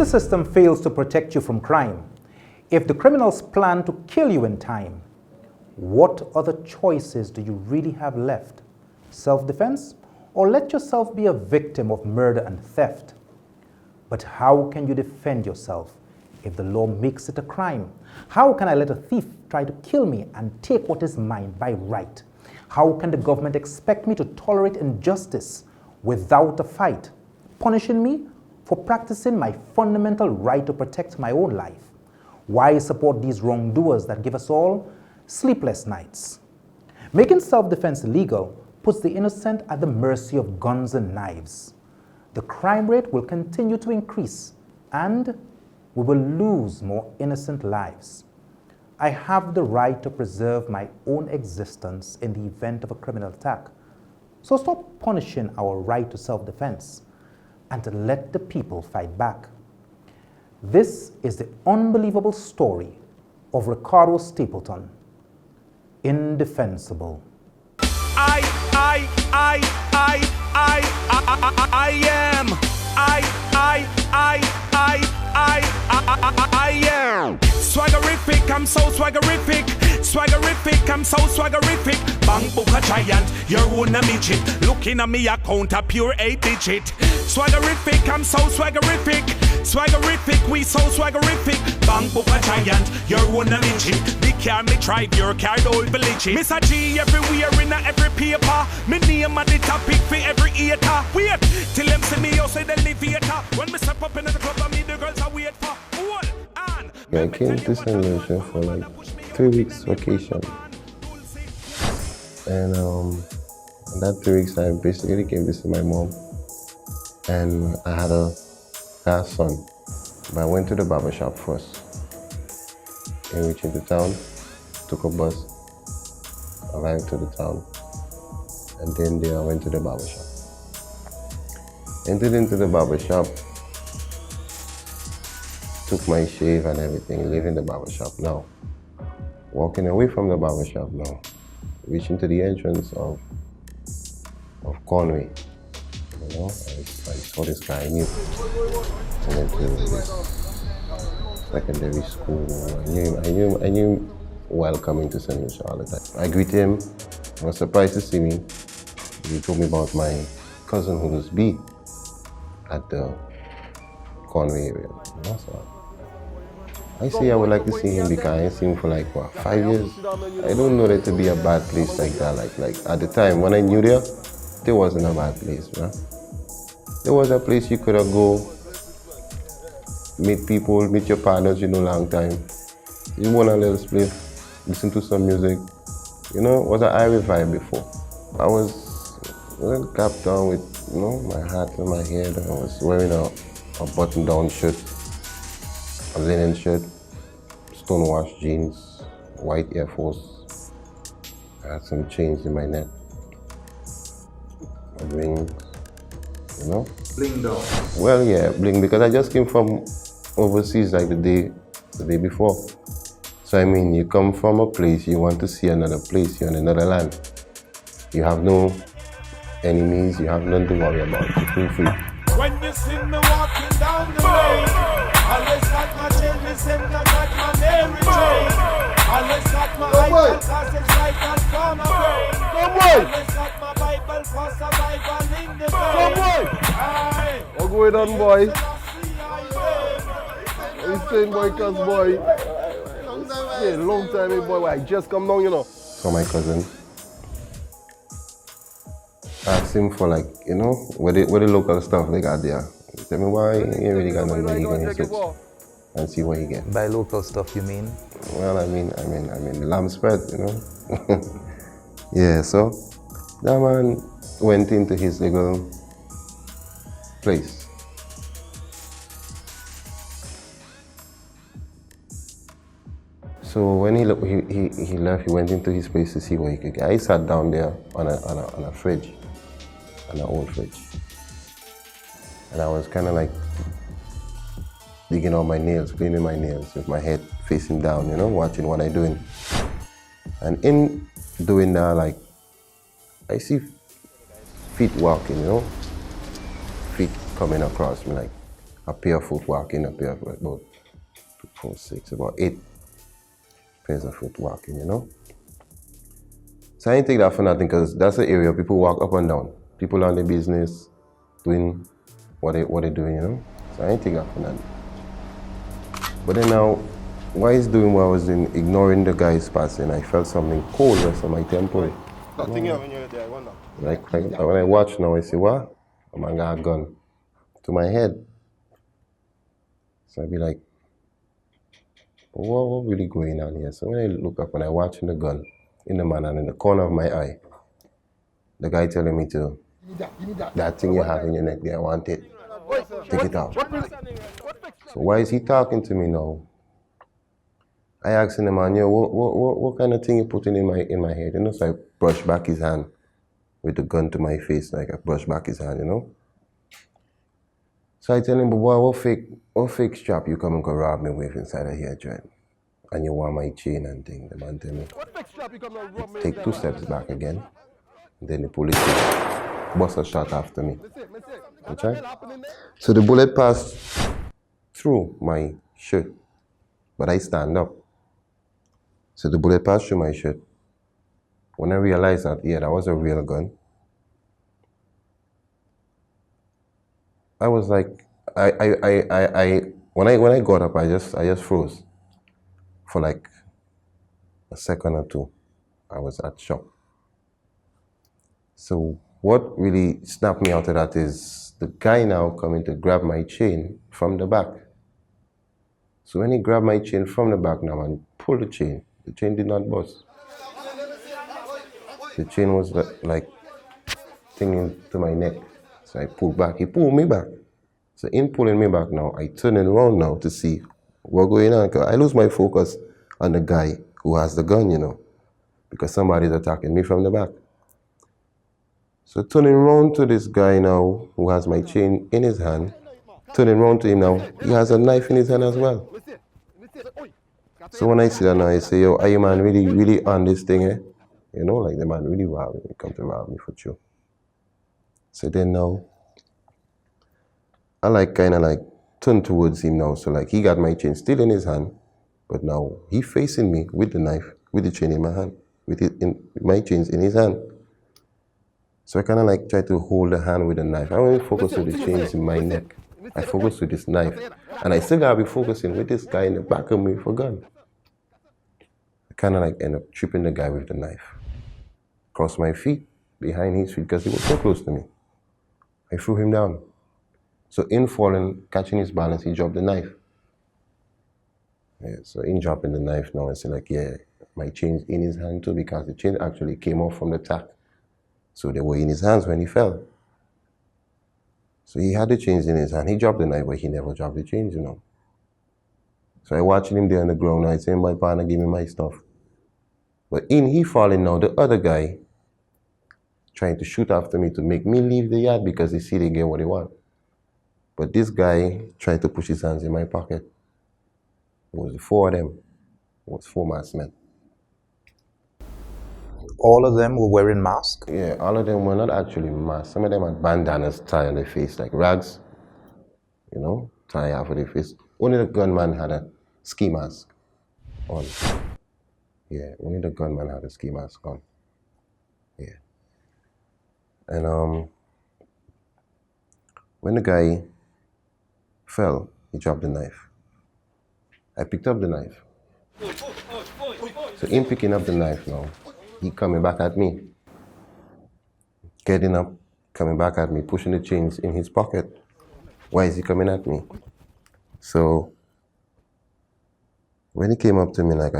the system fails to protect you from crime, if the criminals plan to kill you in time, what other choices do you really have left? Self-defense, or let yourself be a victim of murder and theft? But how can you defend yourself if the law makes it a crime? How can I let a thief try to kill me and take what is mine by right? How can the government expect me to tolerate injustice without a fight, punishing me for practicing my fundamental right to protect my own life? Why support these wrongdoers that give us all sleepless nights? Making self-defense illegal puts the innocent at the mercy of guns and knives. The crime rate will continue to increase, and we will lose more innocent lives. I have the right to preserve my own existence in the event of a criminal attack. So stop punishing our right to self-defense and to let the people fight back. This is the unbelievable story of Ricardo Stapleton, Indefensible. I am swaggerific, I'm so swaggerific. Swaggerific, I'm so swaggerific. Bang book a giant, your own a midget. Looking at me account a pure 8-digit. Swaggerific, I'm so swaggerific. Swaggerific, we so swaggerific. Bang book a giant, your own a midget. The car me drive, your car don't village. Miss a G everywhere in a every paper. Me name at the topic for every eater. Wait till them see me you say the elevator. When me step up in the club and me the girls are wait for. Hold on. I came to St. Lucia for like 3 weeks vacation. And that 3 weeks I basically came to see my mom. And I had a son. But I went to the barber shop first. And reached into town, took a bus, arrived to the town. And then there I went to the barber shop. Entered into the barber shop, took my shave and everything, leaving the barber shop now. Walking away from the barber shop now, reaching to the entrance of Conway. You know, I saw this guy I knew. I went to this secondary school. I knew while coming to St. Lucia all the time. I greeted him. I was surprised to see me. He told me about my cousin who was B at the Conway area. You know, so I say I would like to see him because I ain't seen him for like, what, 5 years? I don't know that to be a bad place like that. Like at the time, when I knew there wasn't a bad place, man. There was a place you could have go, meet people, meet your partners, you know, long time. You want a little split, listen to some music. You know, it was an Irish vibe before. I was capped on with, you know, my hat and my hair. I was wearing a button-down shirt, a linen shirt, stonewashed jeans, white Air Force. I had some chains in my neck, a ring, you know. Bling down. Well, yeah, bling, because I just came from overseas like the day before. So I mean, you come from a place, you want to see another place, you're in another land. You have no enemies, you have nothing to worry about, you feel free. When you see me walking down the lane, always got my chain, listen, I got my Mary Jane. Always got my iPhone, cause it's right and from my brain. Always got my Bible for survival in the brain. What's going on, boy? He's saying, boy, cause boy. Yeah, long time, boy. I just come down, you know. So my cousin asked him for, like, you know, what the local stuff they got there. He tell me why you ain't really got nothing, you can search and see what you get. By local stuff, you mean? Well, I mean lamb spread, you know. Yeah, so that man went into his little place. So when he left, he went into his place to see what he could get. I sat down there on a fridge, on an old fridge. And I was kind of like digging on my nails, cleaning my nails with my head facing down, you know, watching what I'm doing. And in doing that, like, I see feet walking, you know, feet coming across me, like, a pair of foot walking, a pair of about 4, 6, about 8 pairs of foot walking, you know. So I didn't take that for nothing because that's the area people walk up and down. People on their business, doing what they're doing, you know. So I didn't take that for nothing. But then now, while he's doing what I was doing, ignoring the guy's passing, I felt something cold rest on my temple. That thing here when you're there, I wonder. Like when I watch now, I see, what? A man got a gun to my head. So I be like, what really going on here? So when I look up and I watch the gun in the man and in the corner of my eye, the guy telling me to, that thing you have in your neck there, I want it. Take it out. So why is he talking to me now? I asked him, man, what kind of thing you putting in my head? You know, so I brush back his hand with the gun to my face, like I brush back his hand, you know. So I tell him, but boy, what fake strap you come and go rob me with inside of here, joint? And you want my chain and thing. The man tell me, take 2 steps back again. Then the police bust a shot after me. Okay? So the bullet passed through my shirt, but I stand up. So the bullet passed through my shirt. When I realized that, yeah, that was a real gun, I was like, when I got up, I just froze for like a second or two. I was at shock. So what really snapped me out of that is the guy now coming to grab my chain from the back. So when he grabbed my chain from the back now and pulled the chain did not bust. The chain was like stinging to my neck. So I pulled back. He pulled me back. So in pulling me back now, I turn around now to see what's going on. Cause I lose my focus on the guy who has the gun, you know, because somebody's attacking me from the back. So turning around to this guy now who has my chain in his hand, turning around to him now, he has a knife in his hand as well. So when I see that now, I say, yo, are you man really on this thing, eh? You know, like the man really robbed me, come to rob me for sure. So then now, I kind of turn towards him now. So like he got my chain still in his hand, but now he facing me with the knife, with the chain in my hand, with my chains in his hand. So I kind of try to hold the hand with the knife. I don't focus with the chains in my neck. I focus with this knife. And I still gotta be focusing with this guy in the back of me for gun. I kind of end up tripping the guy with the knife. Cross my feet, behind his feet, because he was so close to me. I threw him down. So in falling, catching his balance, he dropped the knife. Yeah, so in dropping the knife now, I say yeah, my chain's in his hand too, because the chain actually came off from the tack. So they were in his hands when he fell. So he had the chains in his hand. He dropped the knife, but he never dropped the chains, you know. So I watching him there on the ground. I say, my partner, give me my stuff. But in he falling now, the other guy trying to shoot after me to make me leave the yard because he see they get what they want. But this guy tried to push his hands in my pocket. It was 4 of them. It was 4 masked men. All of them were wearing masks? Yeah, all of them were not actually masked. Some of them had bandanas tied on their face, like rags, you know, tie off of their face. Only the gunman had a ski mask on. Yeah, only the gunman had a ski mask on. Yeah. And when the guy fell, he dropped the knife. I picked up the knife. So in picking up the knife now, he coming back at me. Getting up, coming back at me, pushing the chains in his pocket. Why is he coming at me? So when he came up to me, I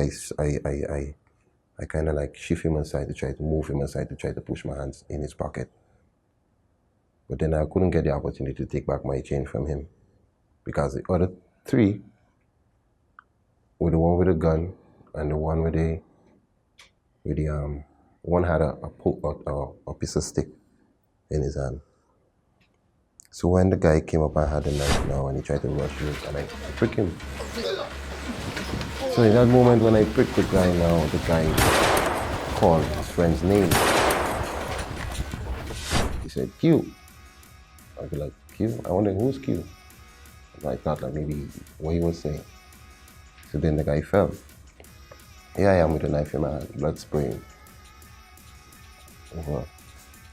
kind of shift him aside to try to move him aside to try to push my hands in his pocket. But then I couldn't get the opportunity to take back my chain from him because the other 3 were the one with the gun and the one with the one had a piece of stick in his hand. So when the guy came up, I had the knife now and he tried to rush me and I pricked him. So in that moment when I pricked the guy now, the guy called his friend's name. He said, Q. I'd be like, Q? I wonder who's Q? And I thought like maybe what he was saying. So then the guy fell. Here I am with a knife in my hand, blood spraying over,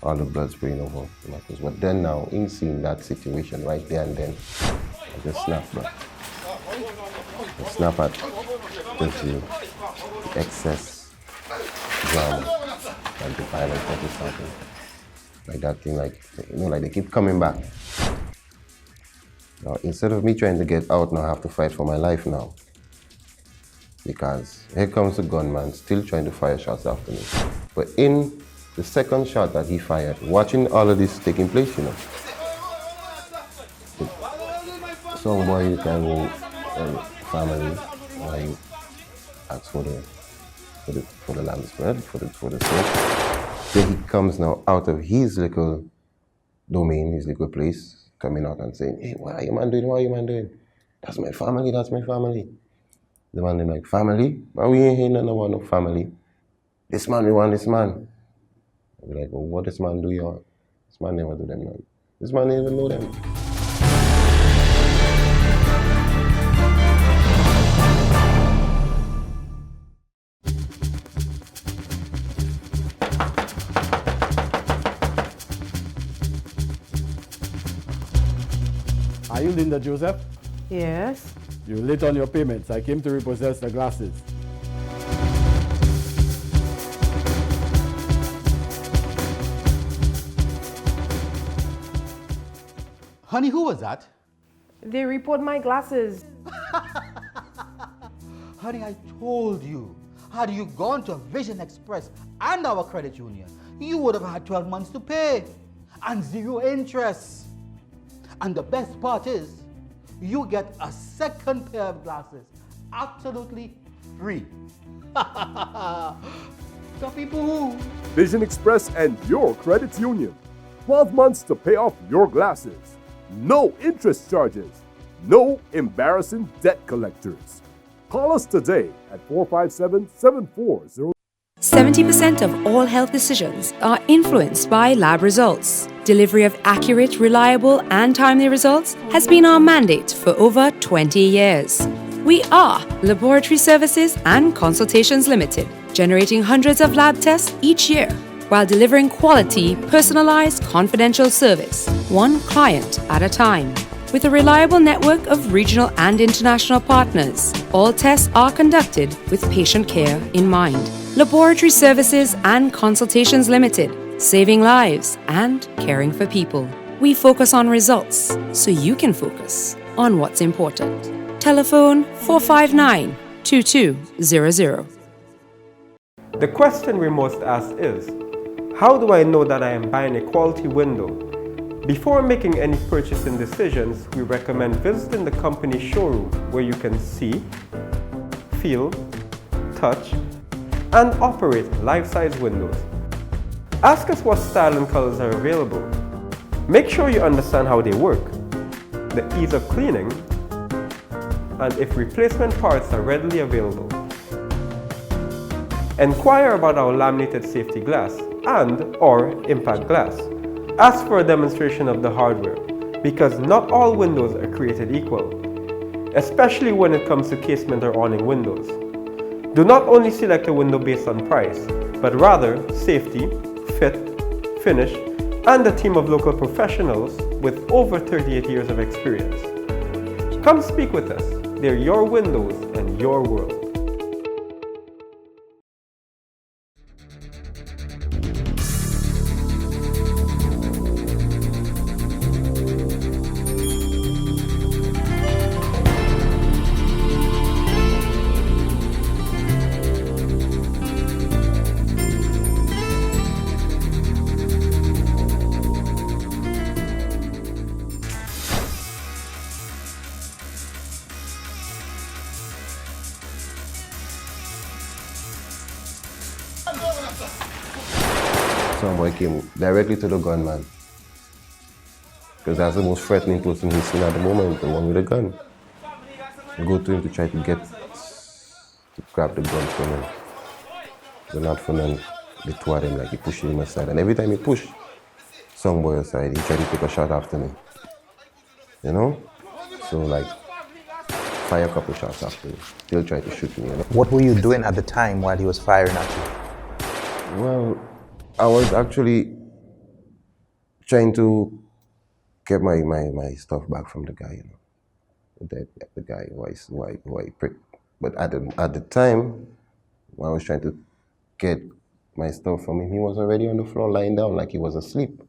all the blood spraying over my clothes. But then now, in seeing that situation right there and then, I just snapped back. I snap at just the excess drama and the violence that is happening. Like that thing, like, you know, like they keep coming back. Now, instead of me trying to get out now, I have to fight for my life now. Because here comes the gunman still trying to fire shots after me. But in the second shot that he fired, watching all of this taking place, you know, some boy you can go family, why you ask for the lamb's bread, for the soap. Then he comes now out of his little domain, his little place, coming out and saying, hey, what are you man doing? What are you man doing? That's my family, that's my family. The man is like, family? But we ain't hearing nothing about no family. This man, we want this man. I be like, well, what this man do y'all? This man never do them, man. This man didn't even know them. Are you Linda Joseph? Yes. You're late on your payments. I came to repossess the glasses. Honey, who was that? They report my glasses. Honey, I told you, had you gone to Vision Express and our credit union, you would have had 12 months to pay and 0 interest. And the best part is, you get a second pair of glasses absolutely free. Copy boo. Vision Express and your credit union. 12 months to pay off your glasses. No interest charges. No embarrassing debt collectors. Call us today at 457-7400. 70% of all health decisions are influenced by lab results. Delivery of accurate, reliable, and timely results has been our mandate for over 20 years. We are Laboratory Services and Consultations Limited, generating hundreds of lab tests each year while delivering quality, personalized, confidential service, one client at a time. With a reliable network of regional and international partners, all tests are conducted with patient care in mind. Laboratory Services and Consultations Limited, saving lives and caring for people. We focus on results so you can focus on what's important. Telephone 459-2200. The question we most ask is, how do I know that I am buying a quality window? Before making any purchasing decisions, we recommend visiting the company showroom where you can see, feel, touch, and operate life-size windows. Ask us what style and colors are available. Make sure you understand how they work, the ease of cleaning, and if replacement parts are readily available. Enquire about our laminated safety glass and/or impact glass. Ask for a demonstration of the hardware, because not all windows are created equal, especially when it comes to casement or awning windows. Do not only select a window based on price, but rather safety, fit, finish, and a team of local professionals with over 38 years of experience. Come speak with us. They're your windows and your world. Some boy came directly to the gunman. Because that's the most threatening person he's seen at the moment, the one with the gun. I go to him to try to grab the gun from him. But not from him, they toward him, like he pushed him aside. And every time he pushed some boy aside, he tried to take a shot after me. You know? So like, fire a couple shots after me. Still try to shoot me, you know? What were you doing at the time while he was firing at you? Well, I was actually trying to get my stuff back from the guy, you know. The guy who I pricked. But at the time, when I was trying to get my stuff from him, he was already on the floor lying down like he was asleep.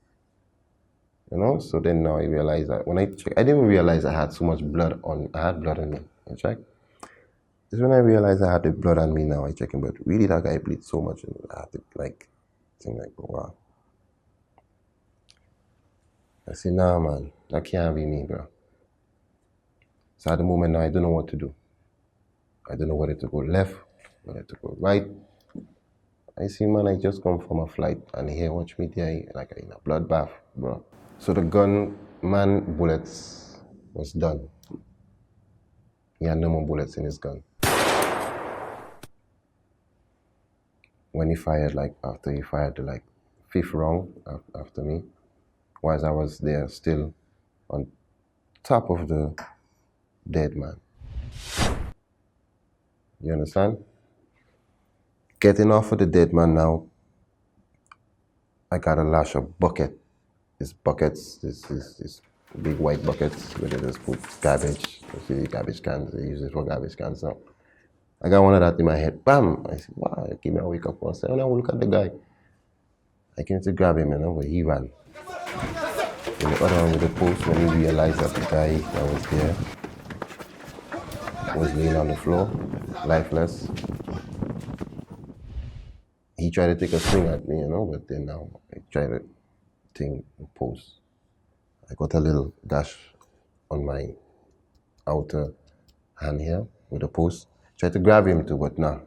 You know? So then now I realized that when I checked, I didn't realize I had so much blood on, I had blood on me. You check? It's when I realized I had the blood on me now, I check him, but really that guy bleed so much, and I had to like, think like, wow. I said, nah man, that can't be me, bro. So at the moment now, I don't know what to do. I don't know whether to go left, whether to go right. I see, man, I just come from a flight, and here, watch me there, like in a bloodbath, bro. So the gunman bullets was done. He had no more bullets in his gun. When he fired, like, after he fired the, like, 5th round after me, whilst I was there still on top of the dead man. You understand? Getting off of the dead man now, I got a lash of bucket. These buckets, this big white buckets where they just put garbage. You see the garbage cans, they use it for garbage cans now. I got one of that in my head, bam! I said, wow, give me a wake up one second. When I look at the guy, I came to grab him, you know, but he ran. And the other one with the post, when he realized that the guy that was there was laying on the floor, lifeless. He tried to take a swing at me, you know, but then now I tried to think the post. I got a little gash on my outer hand here with the post. Tried to grab him too, but nah.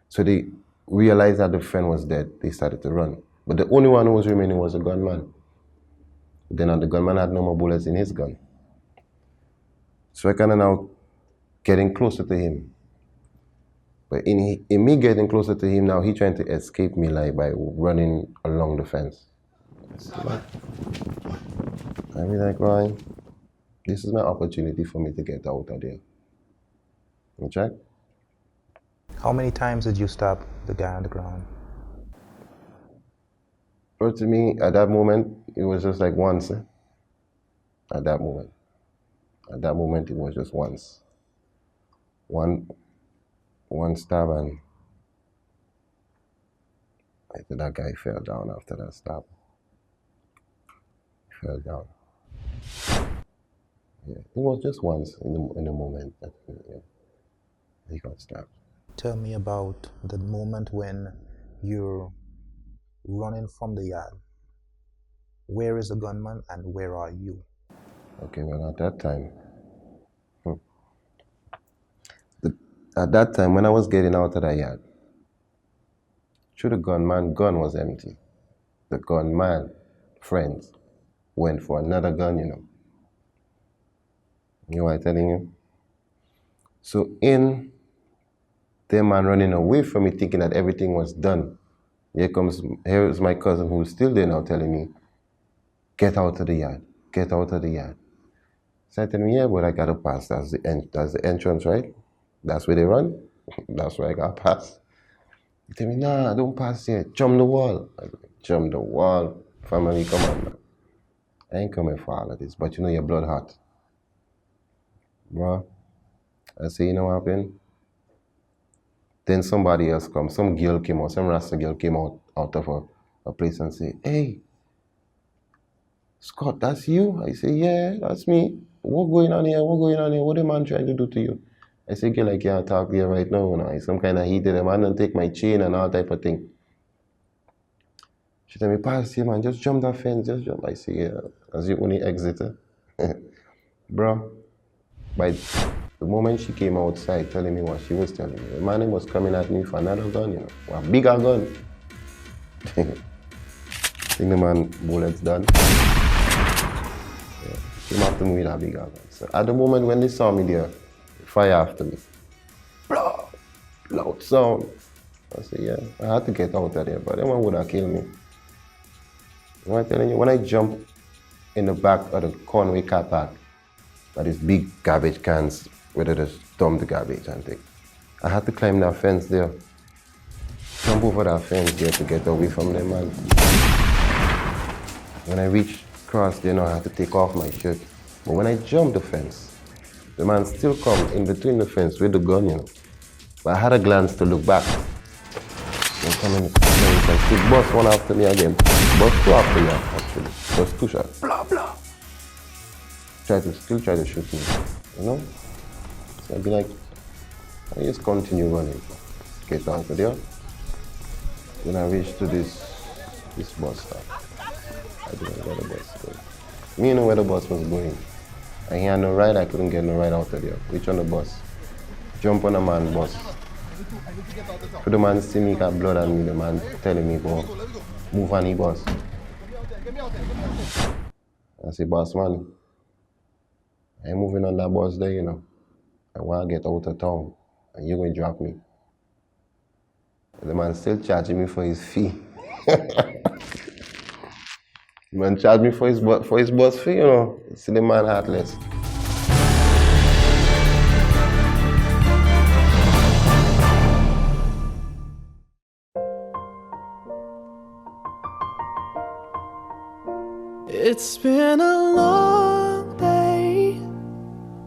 So they realized that the friend was dead. They started to run. But the only one who was remaining was the gunman. Then the gunman had no more bullets in his gun. So I kind of now getting closer to him. But in me getting closer to him now, he trying to escape me like by running along the fence. I be like, Ryan, this is my opportunity for me to get out of there. You check? How many times did you stab the guy on the ground? But to me, at that moment, it was just like once. At that moment. At that moment, it was just once. One stab, and I think that guy fell down after that stab. He fell down. Yeah, it was just once in the moment that he got stabbed. Tell me about the moment when you're running from the yard. Where is the gunman and where are you? Okay, well, at that time, when I was getting out of the yard, the gunman gun was empty. The gunman friends went for another gun, you know. You know what I'm telling you? So in the man running away from me, thinking that everything was done, here is my cousin who's still there now telling me, get out of the yard, get out of the yard. So I tell him, yeah, but I gotta pass. That's the entrance, right? That's where they run. That's where I got past. He tell me, nah, don't pass here. Jump the wall. I go, jump the wall. Family, come on, man. I ain't coming for all of this, but you know your blood hot. Bro, I say, you know what happened? Then somebody else comes. Some girl came out. Some Rasta girl came out of a place and say, hey, Scott, that's you? I say, yeah, that's me. What going on here? What going on here? What the man trying to do to you? I say, girl, I can't talk here right now. You know, some kind of heated. The man don't take my chain and all type of thing. She tell me, pass here, man. Just jump that fence. Just jump. I say, yeah, as you only exit. Bro, by the moment she came outside telling me what she was telling me, the man was coming at me for another gun, you know, a bigger gun. I think the man bullets done. Yeah, came after me with a bigger gun. So at the moment when they saw me there, fire after me. Blah, loud sound. I said, yeah, I had to get out of there, but that one would have killed me. You know what I'm telling you? When I jumped in the back of the Conway car park, Like these big garbage cans where they just dump the garbage and things. I had to climb that fence there. Jump over that fence there to get away from them, man. When I reached across there, I had to take off my shirt. But when I jumped the fence, the man still come in between the fence with the gun, But I had a glance to look back. And come in the fence and still bust one after me again. Bust two after me, actually. Just two shots. Blah, blah. Still try to shoot me, So I'd be like, I just continue running. Get out of there. When I reached to this bus stop, I didn't know where the bus was going. Me know where the bus was going. I had no ride, I couldn't get no ride out of there. Reach on the bus. Jump on a man's bus. For the man see me got blood on me, the man telling me, go, move on the bus. I say, boss man, I'm moving on that bus there, I want to get out of town, and you're going to drop me. The man still charging me for his fee. The man charged me for his bus fee, See the man heartless. It's been a long day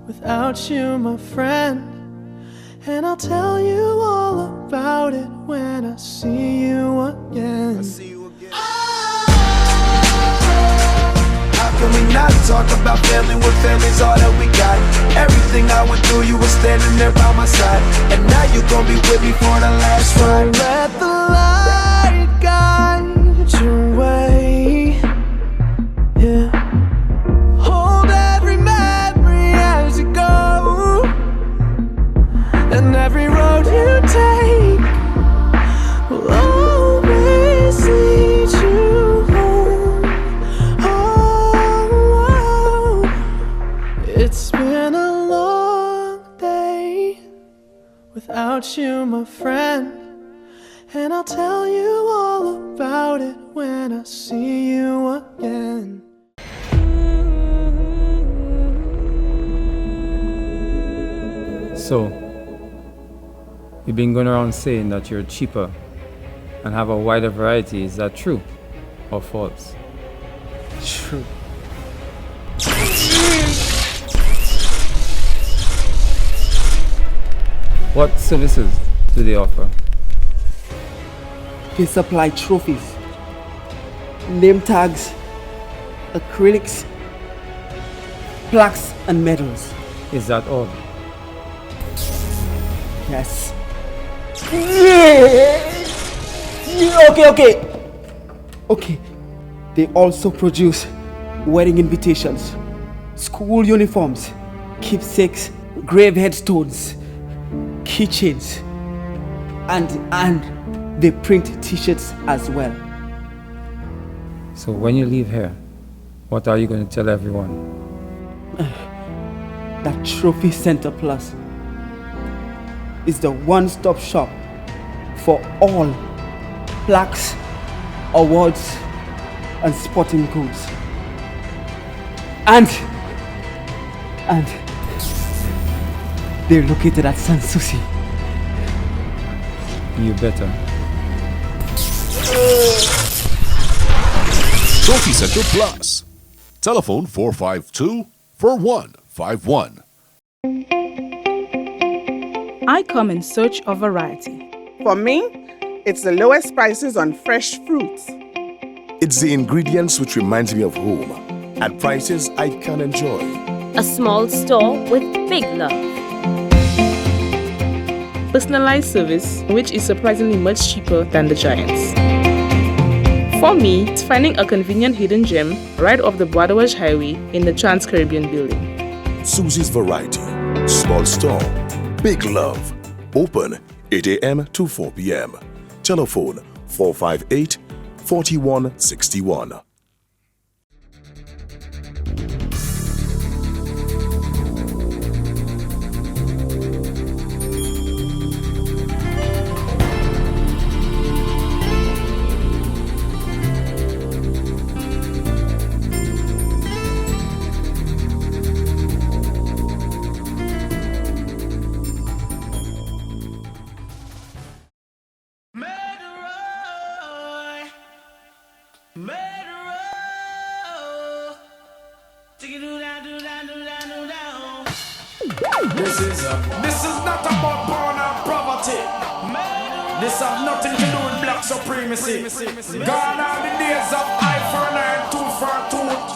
without you, my friend. And I'll tell you all about it when I see you again. How can we not talk about family when family's all that we got? Everything I went through, you were standing there by my side. And now you gon' be with me for the last ride. Let the light guide your way. Yeah. Hold every memory as you go. And every road you take will always lead you home. Oh, it's been a long day without you, my friend. And I'll tell you all about it when I see you again. So, you've been going around saying that you're cheaper and have a wider variety. Is that true or false? True. What services do they offer? They supply trophies, name tags, acrylics, plaques, and medals. Is that all? Yes. Okay. They also produce wedding invitations, school uniforms, keepsakes, grave headstones, keychains, and they print t-shirts as well. So when you leave here, what are you going to tell everyone? That Trophy Center Plus is the one-stop shop for all plaques, awards, and sporting goods. And they're located at Sanssouci. You better. Trophy Center Plus. Telephone 452-4151. I come in search of variety. For me, it's the lowest prices on fresh fruits. It's the ingredients which reminds me of home at prices I can enjoy. A small store with big love. Personalized service, which is surprisingly much cheaper than the giants. For me, it's finding a convenient hidden gem right off the Bois Highway in the Trans-Caribbean building. Susie's Variety. Small store. Big love. Open 8 a.m. to 4 p.m. Telephone 458-4161. This is not about porn or poverty. This has nothing to do with black supremacy. Gone are the days of eye for an eye and tooth for a tooth.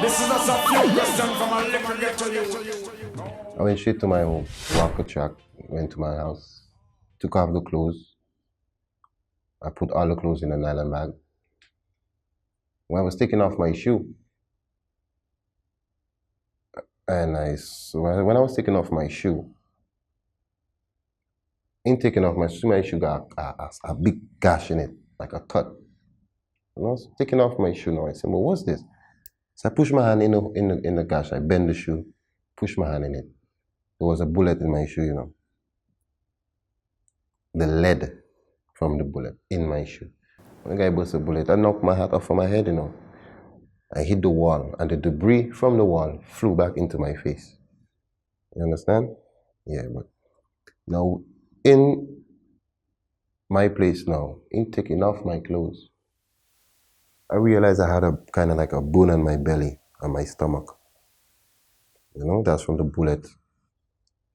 This is just a few questions from a little ghetto youth. I went straight to my home, walked a track, went to my house, took off the clothes. I put all the clothes in a nylon bag. When I was taking off my shoe, and when I was taking off my shoe, in taking off my shoe got a big gash in it, like a cut. And I was taking off my shoe now. I said, well, what's this? So I pushed my hand in the gash. I bend the shoe, push my hand in it. There was a bullet in my shoe, you know. The lead from the bullet in my shoe. When the guy burst a bullet, I knocked my hat off of my head, you know. I hit the wall, and the debris from the wall flew back into my face. You understand? Yeah, but now in my place now, in taking off my clothes, I realized I had a kind of like a bone on my belly and my stomach. You know, that's from the bullet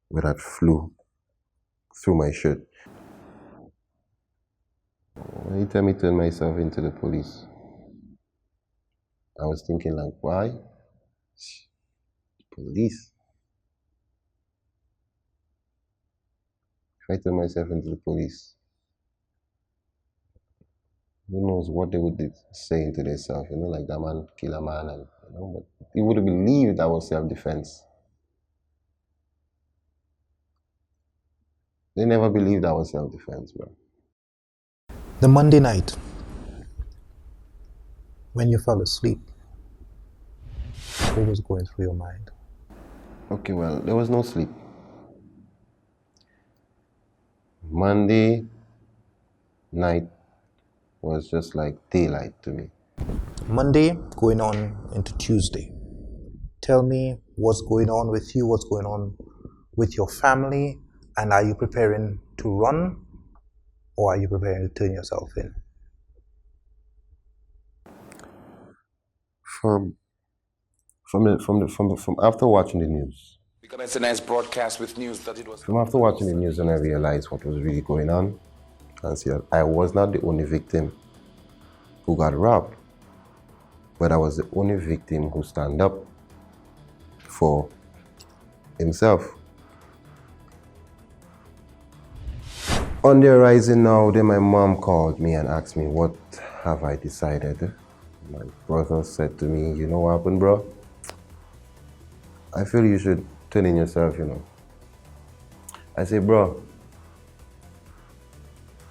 where that flew through my shirt. Anytime I turned myself into the police, I was thinking like, why? Police. If I turn myself into the police, who knows what they would be saying to themselves, you know, like that man kill a man, and you know, but he would have believed that was self-defense. They never believed that was self-defense, bro. The Monday night, when you fell asleep, what was going through your mind? Okay, well, there was no sleep. Monday night was just like daylight to me. Monday going on into Tuesday. Tell me what's going on with you, what's going on with your family, and are you preparing to run or are you preparing to turn yourself in? From after watching the news. We commenced a nice broadcast with news that it was. From after watching the news, and I realized what was really going on, and see, I was not the only victim who got robbed, but I was the only victim who stand up for himself. On the horizon now, then my mom called me and asked me, what have I decided? My brother said to me, you know what happened, bro? I feel you should turn in yourself, you know. I said, bro,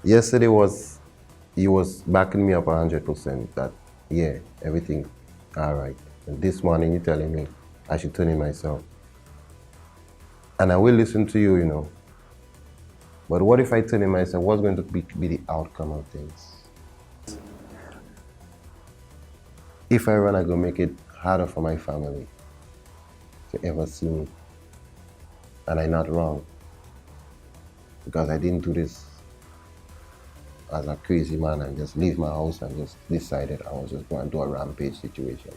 yesterday he was backing me up 100% that, yeah, everything all right. And this morning you're telling me I should turn in myself. And I will listen to you, you know. But what if I turn in myself? What's going to be the outcome of things? If I run, I'm going to make it harder for my family to ever see me. And I'm not wrong. Because I didn't do this as a crazy man and just leave my house and just decided I was just going to do a rampage situation.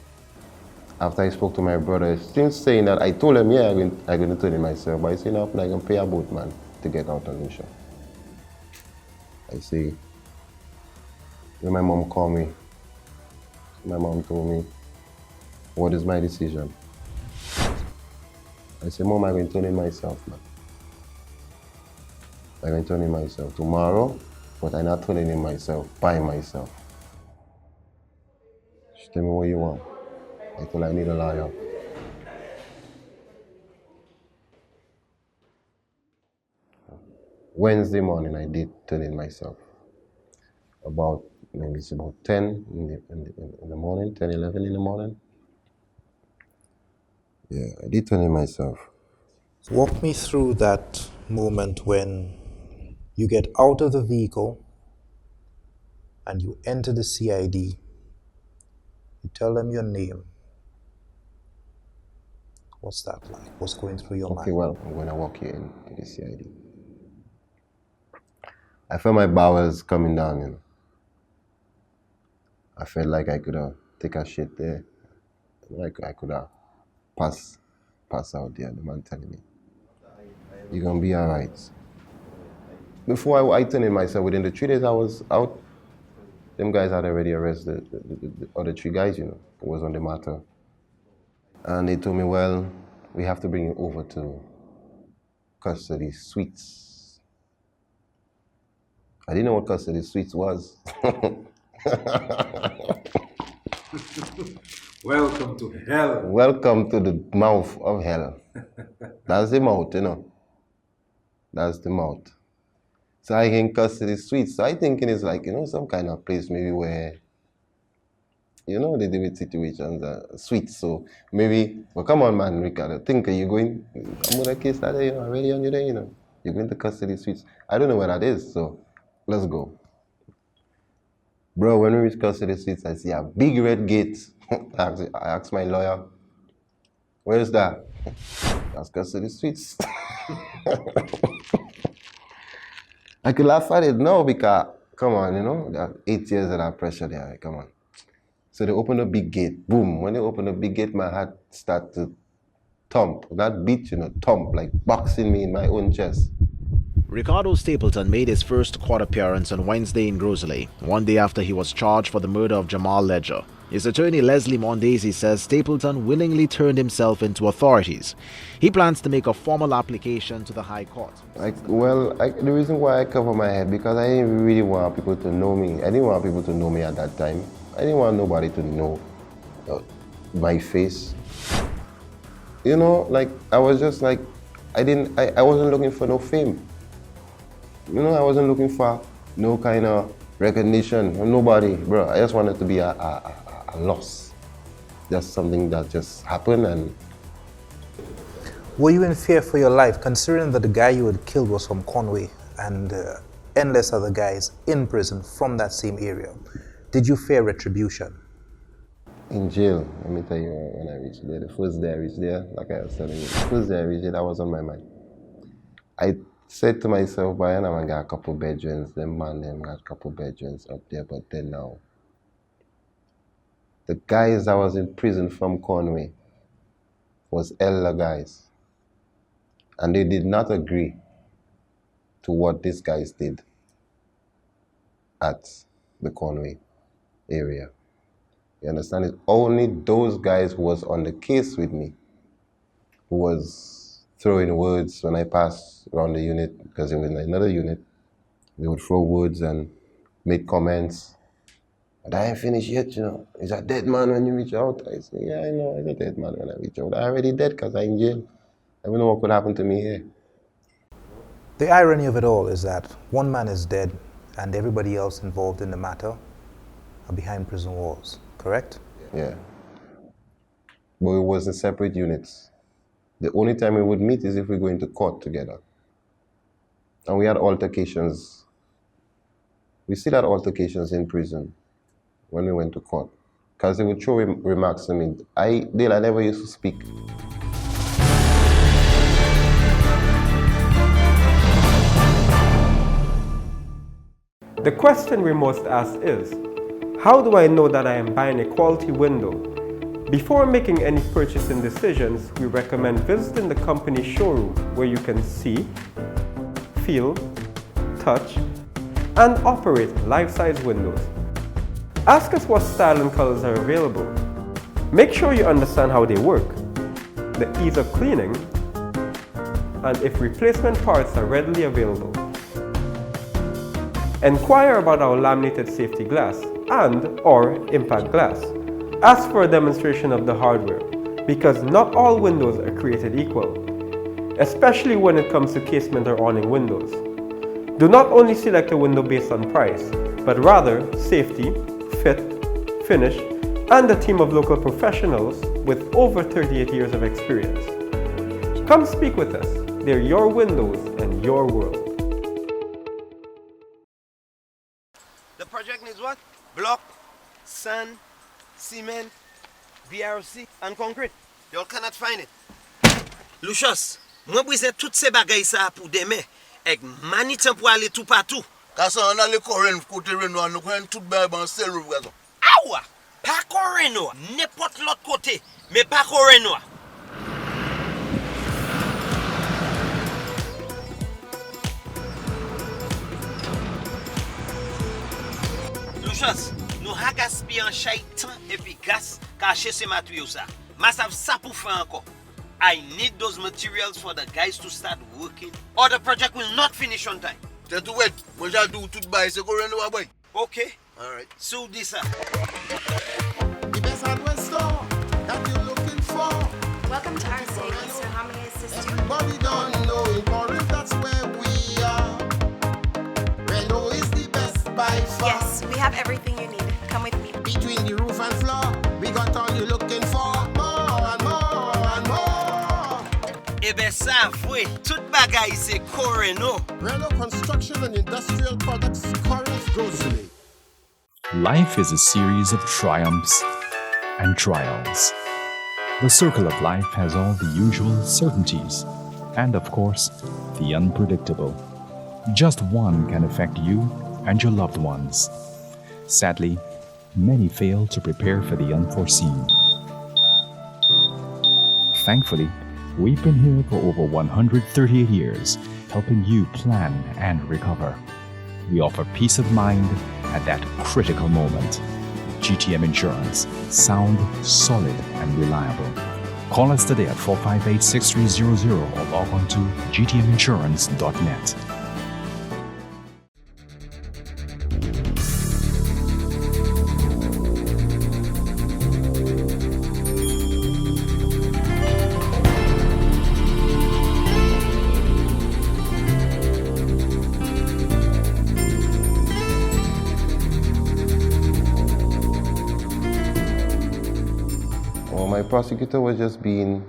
After I spoke to my brother, still saying that, I told him, yeah, I'm going to turn in myself. But I said, no, I'm going to pay a boat, man, to get out of the show. I say, when my mom called me, my mom told me, what is my decision? I said, Mom, I'm going to turn in myself, man. I'm going to turn in myself tomorrow, but I'm not turning in myself by myself. Just tell me what you want. I told her I need a lawyer. Wednesday morning, I did turn in myself. Maybe it's about 10 in the morning, 10, 11 in the morning. Yeah, I did turn in myself. So walk me through that moment when you get out of the vehicle and you enter the CID. You tell them your name. What's that like? What's going through your mind? Okay, well, when I walk here into the CID, I felt my bowels coming down, you know. I felt like I could take a shit there. Like I could pass out there, the man telling me. You're gonna be all right. Before I turned in myself, within the 3 days I was out, them guys had already arrested the other 3 guys, who was on the matter. And they told me, well, we have to bring you over to custody suites. I didn't know what custody suites was. Welcome to hell. Welcome to the mouth of hell. That's the mouth, That's the mouth. So I in custody suites. So I thinking it's like, some kind of place maybe where, they deal with situations, suites. So maybe, well, come on, man, Ricardo. Think you're going, I'm with a case that day, already on you there, You're going to custody suites. I don't know where that is, so let's go. Bro, when we reach custody suites, I see a big red gate. I asked my lawyer, where's that? That's custody suites. I could laugh at it now because, come on, there 8 years of that pressure there, come on. So they open a big gate, boom. When they open a big gate, my heart started to thump. That beat, thump, like boxing me in my own chest. Ricardo Stapleton made his first court appearance on Wednesday in Grosley, one day after he was charged for the murder of Jamal Ledger. His attorney Leslie Mondesi says Stapleton willingly turned himself into authorities. He plans to make a formal application to the High Court. The reason why I cover my head, because I didn't really want people to know me. I didn't want people to know me at that time. I didn't want nobody to know my face. I was just like, I wasn't looking for no fame. I wasn't looking for no kind of recognition from nobody, bro. I just wanted to be a loss. Just something that just happened. And were you in fear for your life, considering that the guy you had killed was from Conway and endless other guys in prison from that same area? Did you fear retribution? In jail, let me tell you, when I reached there, the first day I reached there, like I was telling you, the first day I reached there, that was on my mind. I said to myself, boy, I'm gonna get a couple bedrooms, them got a couple bedrooms up there, but then now, the guys that was in prison from Conway was elder guys. And they did not agree to what these guys did at the Conway area. You understand? It's only those guys who was on the case with me who was throwing words when I passed around the unit, because it was in another unit. They would throw words and make comments. But I ain't finished yet, He's a dead man when you reach out. I say, yeah, I know, I'm a dead man when I reach out. I'm already dead because I'm in jail. I don't know what could happen to me here. The irony of it all is that one man is dead and everybody else involved in the matter are behind prison walls, correct? Yeah. But it was in separate units. The only time we would meet is if we go into court together. And we had altercations. We still had altercations in prison when we went to court. Because they would throw remarks to me. I never used to speak. The question we must ask is, how do I know that I am buying a quality window? Before making any purchasing decisions, we recommend visiting the company showroom where you can see, feel, touch, and operate life-size windows. Ask us what style and colors are available. Make sure you understand how they work, the ease of cleaning, and if replacement parts are readily available. Enquire about our laminated safety glass and/or impact glass. Ask for a demonstration of the hardware, because not all windows are created equal, especially when it comes to casement or awning windows. Do not only select a window based on price, but rather safety, fit, finish, and a team of local professionals with over 38 years of experience. Come speak with us. They're your windows and your world. The project needs what? Block, sand, cement, BRC, and concrete. You all cannot find it. Lucius, moi brise toutes ces bagailles ça pour demain. Ek mani temps pour aller tout partout. Parce qu'on a le corin côté Renoir, nous connaissons tout bien dans ce rêve. Awa, pas Renoir, n'importe l'autre côté, mais pas Renoir. Lucius, nous ha gaspillé un chaitan et puis gas caché ce matériau ça. Must have ça pour faire encore. I need those materials for the guys to start working or the project will not finish on time. Tell to wait. What I do to buy so go run the boy. Okay. All right. So this The best hardware store that you're looking for. Welcome to our site, sir. How may I assist you? Everybody don't know in Corinth, that's where we are. Reno is the best by far. Yes, we have everything you need. Come with me. Between the roof and floor, we got all you're looking for. More and more and more. Eh ben ça, vrai. Tout bagay c'est Coreno. Reno Construction and Industrial Products, Corinth Grocery. Life is a series of triumphs and trials. The circle of life has all the usual certainties and, of course, the unpredictable. Just one can affect you and your loved ones. Sadly, many fail to prepare for the unforeseen. Thankfully, we've been here for over 138 years, helping you plan and recover. We offer peace of mind at that critical moment. GTM Insurance. Sound, solid, and reliable. Call us today at 458-6300 or log on to gtminsurance.net. My prosecutor was just being,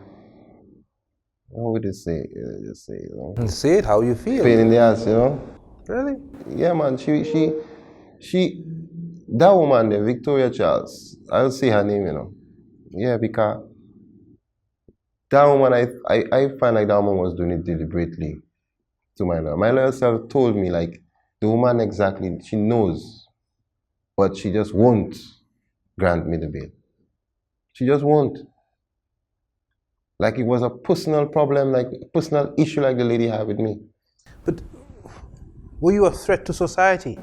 what would they say? Just say, you know. Say it how you feel. Pain in the ass, you know. Really? Yeah, man. She, that woman there, Victoria Charles. I'll say her name, you know. Yeah, because that woman, I find like that woman was doing it deliberately to my lawyer. My lawyer self told me like the woman exactly, she knows, but she just won't grant me the bail. She just won't. Like it was a personal problem, like a personal issue like the lady had with me. But were you a threat to society?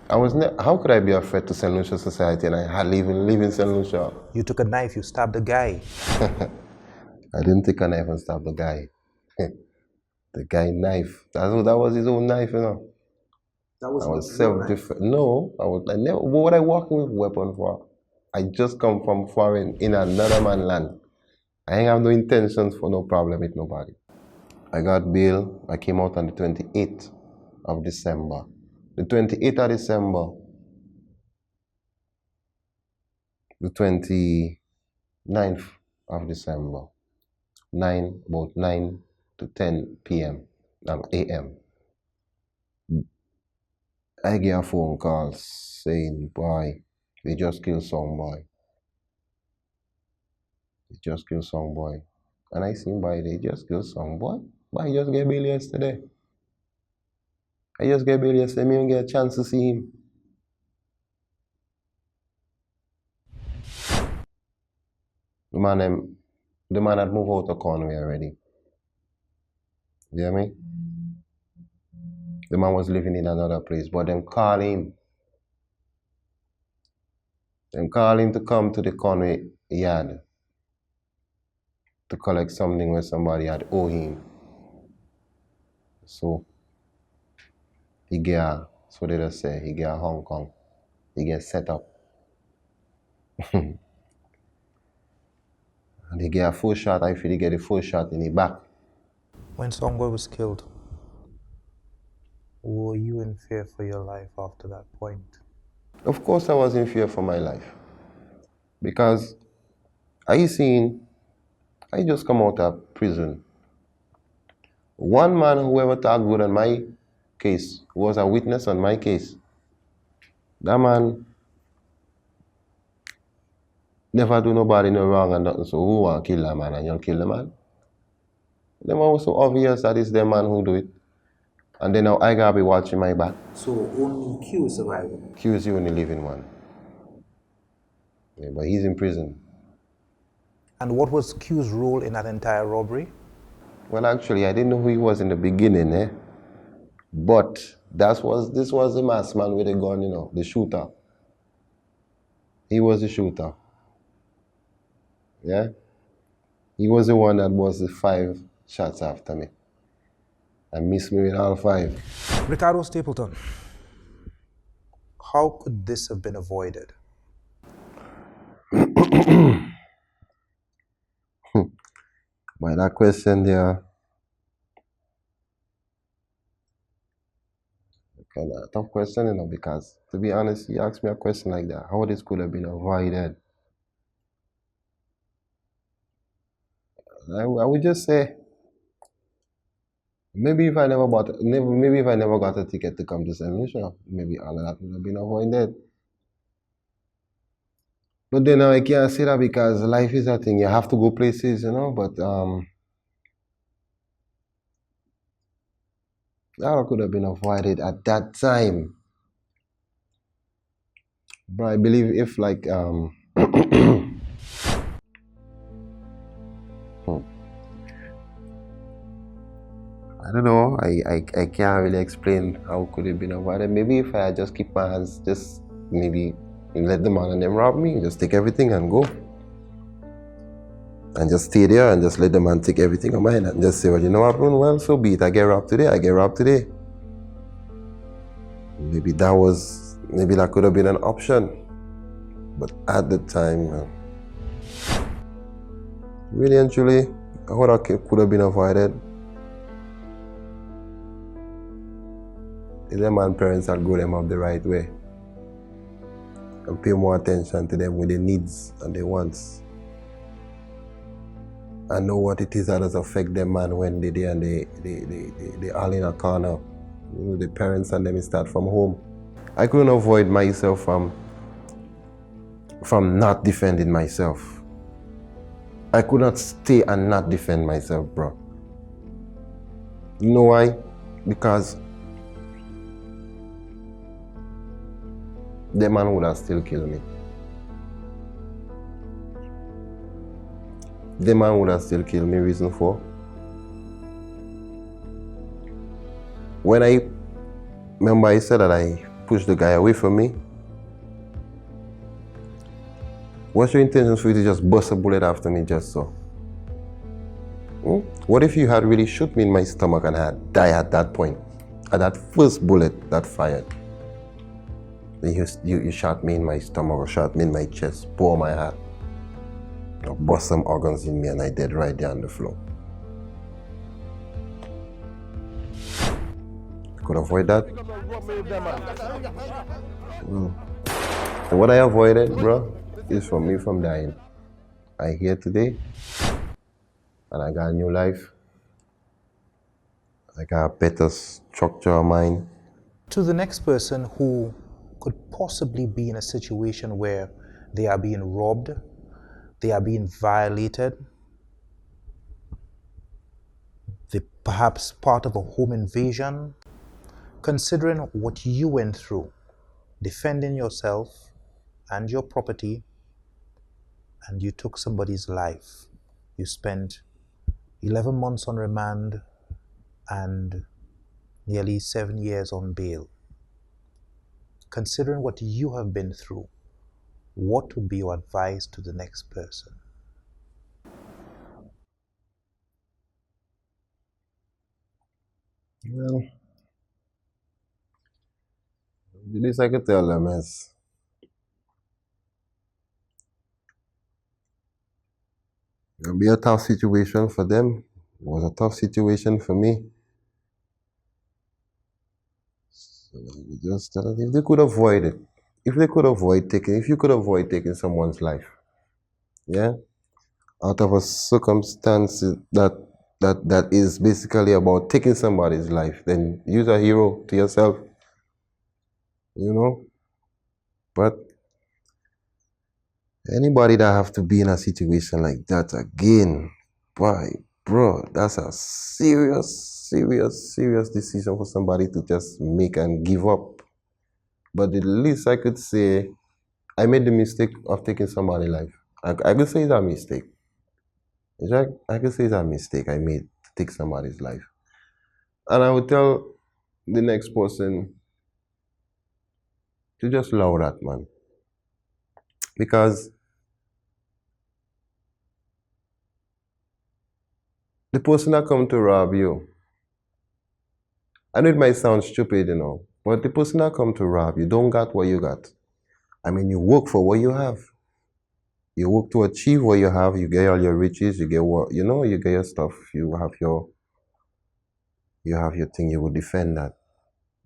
How could I be a threat to St. Lucia society and I hardly even live in St. Lucia? You took a knife, you stabbed a guy. I didn't take a knife and stab the guy. The guy knife. That was his own knife, you know. That was self-defense. No, I never. What would I walking with a weapon for? I just come from foreign in another man's land. I ain't have no intentions for no problem with nobody. I got bail. I came out on the 28th of December. The 28th of December. The 29th of December. About 9 to 10 p.m. a.m. I get a phone call saying, boy, they just killed some boy. They just killed some boy. And I seen boy, they just killed some boy. Boy, I just get bail yesterday. I just get bail yesterday. Me even get a chance to see him. The man had moved out of Conway already. You hear me? The man was living in another place, but them call him. Them call him to come to the Conway yard to collect something where somebody had owed him. So he get, so they just say, he get Hong Kong. He get set up. And he get a full shot. I feel he get a full shot in the back. When Songboy was killed, were you in fear for your life after that point? Of course I was in fear for my life. Because I just come out of prison. One man who ever talked good on my case, who was a witness on my case, that man never do nobody no wrong and nothing, so who want to kill that man and you'll kill the man? The man was so obvious that it's the man who do it. And then now I gotta be watching my back. So only Q is surviving? Q is the only living one. Yeah, but he's in prison. And what was Q's role in that entire robbery? Well, actually, I didn't know who he was in the beginning, but this was the masked man with the gun, you know, the shooter. He was the shooter. Yeah? He was the one that was the 5 shots after me. And missed me with all 5. Ricardo Stapleton, how could this have been avoided? By that question there, kind of a tough question, you know, because to be honest, you asked me a question like that, how this could have been avoided? I would just say, maybe if I never got a ticket to come to St. Lucia, maybe all of that would have been avoided. But then I can't say that because life is a thing. You have to go places, you know. But that could have been avoided at that time. But I believe if like I don't know. I can't really explain how could it been avoided. Maybe if I just keep my hands, just maybe let the man and them rob me, just take everything and go. And just stay there and just let the man take everything of mine and just say, well, you know what, well, so be it. I get robbed today, I get robbed today. Maybe that could have been an option. But at the time, really and truly, what could have been avoided. If the man's parents had grown them up the right way and pay more attention to them with their needs and their wants. And know what it is that does affect them, man, when they there and they all in a corner. You know, the parents and them start from home. I couldn't avoid myself from not defending myself. I could not stay and not defend myself, bro. You know why? Because the man would have still killed me. The man would have still killed me. Reason for? When I remember I said that I pushed the guy away from me. What's your intention for you to just bust a bullet after me just so? What if you had really shot me in my stomach and I had died at that point? At that first bullet that fired. You shot me in my stomach or shot me in my chest, bore my heart. Or bust some organs in me and I dead right there on the floor. I could avoid that. And what I avoided, bro, is for me from dying. I here today and I got a new life. I got a better structure of mind. To the next person who could possibly be in a situation where they are being robbed, they are being violated, they perhaps part of a home invasion, considering what you went through, defending yourself and your property, and you took somebody's life. You spent 11 months on remand and nearly 7 years on bail. Considering what you have been through, what would be your advice to the next person? Well, the least I could tell them is it'll be a tough situation for them. It was a tough situation for me. So just tell them if they could avoid it, if you could avoid taking someone's life, yeah, out of a circumstance that is basically about taking somebody's life, then use a hero to yourself, you know. But anybody that have to be in a situation like that again, bro, that's a serious decision for somebody to just make and give up. But the least I could say, I made the mistake of taking somebody's life. I could say it's a mistake. I could say it's a mistake I made to take somebody's life. And I would tell the next person to just allow that, man. Because the person that come to rob you, I know it might sound stupid, but the person that come to rob you don't got what you got. I mean, you work for what you have. You work to achieve what you have. You get all your riches. You get what you get your stuff. You have your thing. You will defend that.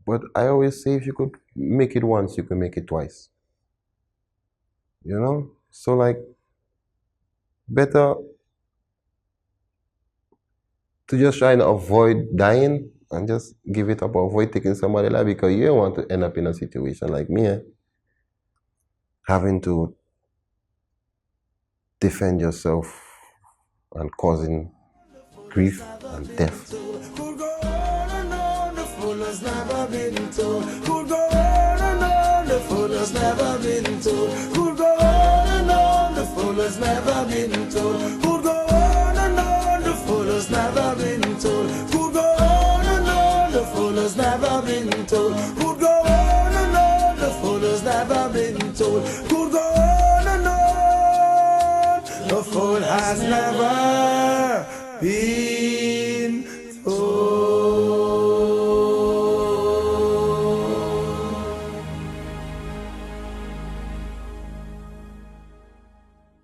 But I always say, if you could make it once, you can make it twice. So like, better to just try and avoid dying and just give it up, avoid taking somebody's life, because you don't want to end up in a situation like me, having to defend yourself and causing grief and death. The fool has never been told. Could go on and on, the fool has never been told. Could go on and on, the fool has never been told. Could go on and on, the fool has never been told. Could go on and on, the fool has never been told. Could go on and on, the fool has never been told. Could go on and on, the fool has never been.